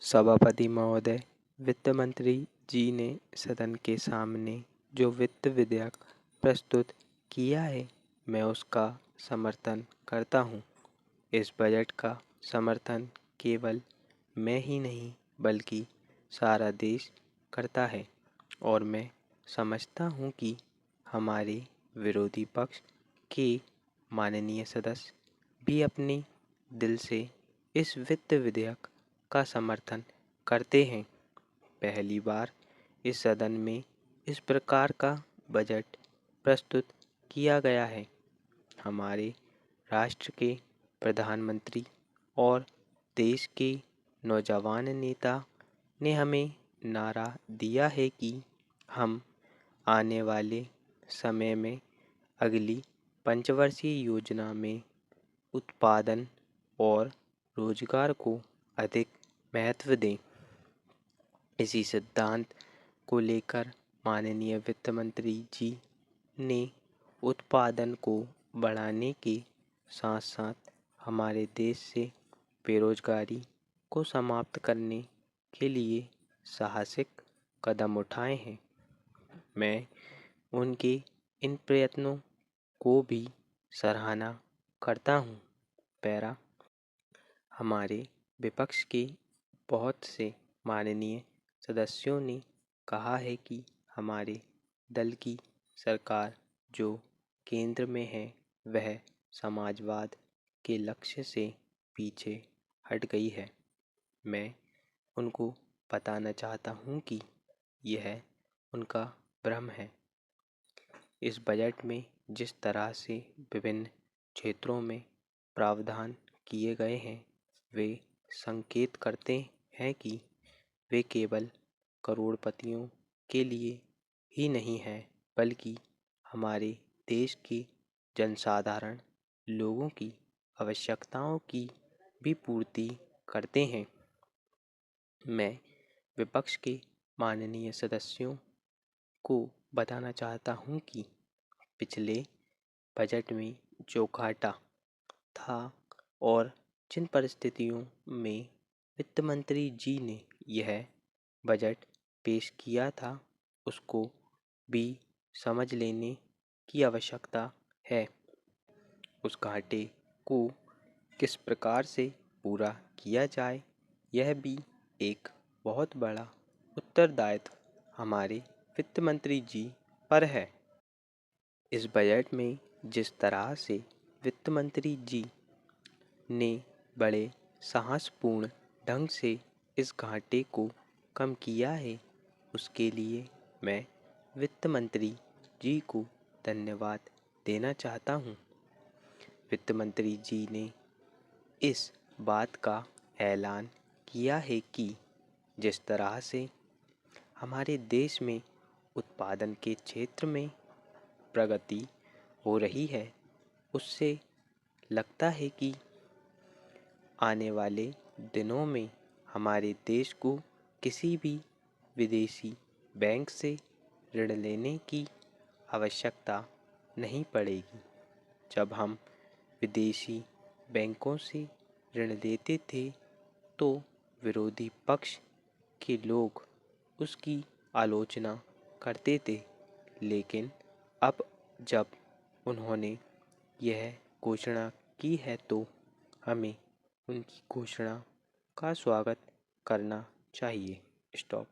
सभापति महोदय, वित्त मंत्री जी ने सदन के सामने जो वित्त विधेयक प्रस्तुत किया है, मैं उसका समर्थन करता हूँ। इस बजट का समर्थन केवल मैं ही नहीं बल्कि सारा देश करता है और मैं समझता हूँ कि हमारे विरोधी पक्ष के माननीय सदस्य भी अपने दिल से इस वित्त विधेयक का समर्थन करते हैं। पहली बार इस सदन में इस प्रकार का बजट प्रस्तुत किया गया है। हमारे राष्ट्र के प्रधानमंत्री और देश के नौजवान नेता ने हमें नारा दिया है कि हम आने वाले समय में अगली पंचवर्षीय योजना में उत्पादन और रोजगार को अधिक महत्व दें। इसी सिद्धांत को लेकर माननीय वित्त मंत्री जी ने उत्पादन को बढ़ाने के साथ साथ हमारे देश से बेरोजगारी को समाप्त करने के लिए साहसिक कदम उठाए हैं। मैं उनके इन प्रयत्नों को भी सराहना करता हूँ। पैरा हमारे विपक्ष के बहुत से माननीय सदस्यों ने कहा है कि हमारे दल की सरकार जो केंद्र में है वह समाजवाद के लक्ष्य से पीछे हट गई है। मैं उनको बताना चाहता हूँ कि यह उनका भ्रम है। इस बजट में जिस तरह से विभिन्न क्षेत्रों में प्रावधान किए गए हैं वे संकेत करते हैं कि वे केवल करोड़पतियों के लिए ही नहीं है बल्कि हमारे देश के जनसाधारण लोगों की आवश्यकताओं की भी पूर्ति करते हैं। मैं विपक्ष के माननीय सदस्यों को बताना चाहता हूँ कि पिछले बजट में जो घाटा था और जिन परिस्थितियों में वित्त मंत्री जी ने यह बजट पेश किया था उसको भी समझ लेने की आवश्यकता है। उस घाटे को किस प्रकार से पूरा किया जाए यह भी एक बहुत बड़ा उत्तरदायित्व हमारे वित्त मंत्री जी पर है। इस बजट में जिस तरह से वित्त मंत्री जी ने बड़े साहसपूर्ण ढंग से इस घाटे को कम किया है उसके लिए मैं वित्त मंत्री जी को धन्यवाद देना चाहता हूँ। वित्त मंत्री जी ने इस बात का ऐलान किया है कि जिस तरह से हमारे देश में उत्पादन के क्षेत्र में प्रगति हो रही है उससे लगता है कि आने वाले दिनों में हमारे देश को किसी भी विदेशी बैंक से ऋण लेने की आवश्यकता नहीं पड़ेगी। जब हम विदेशी बैंकों से ऋण लेते थे तो विरोधी पक्ष के लोग उसकी आलोचना करते थे, लेकिन अब जब उन्होंने यह घोषणा की है तो हमें उनकी घोषणा का स्वागत करना चाहिए। स्टॉप।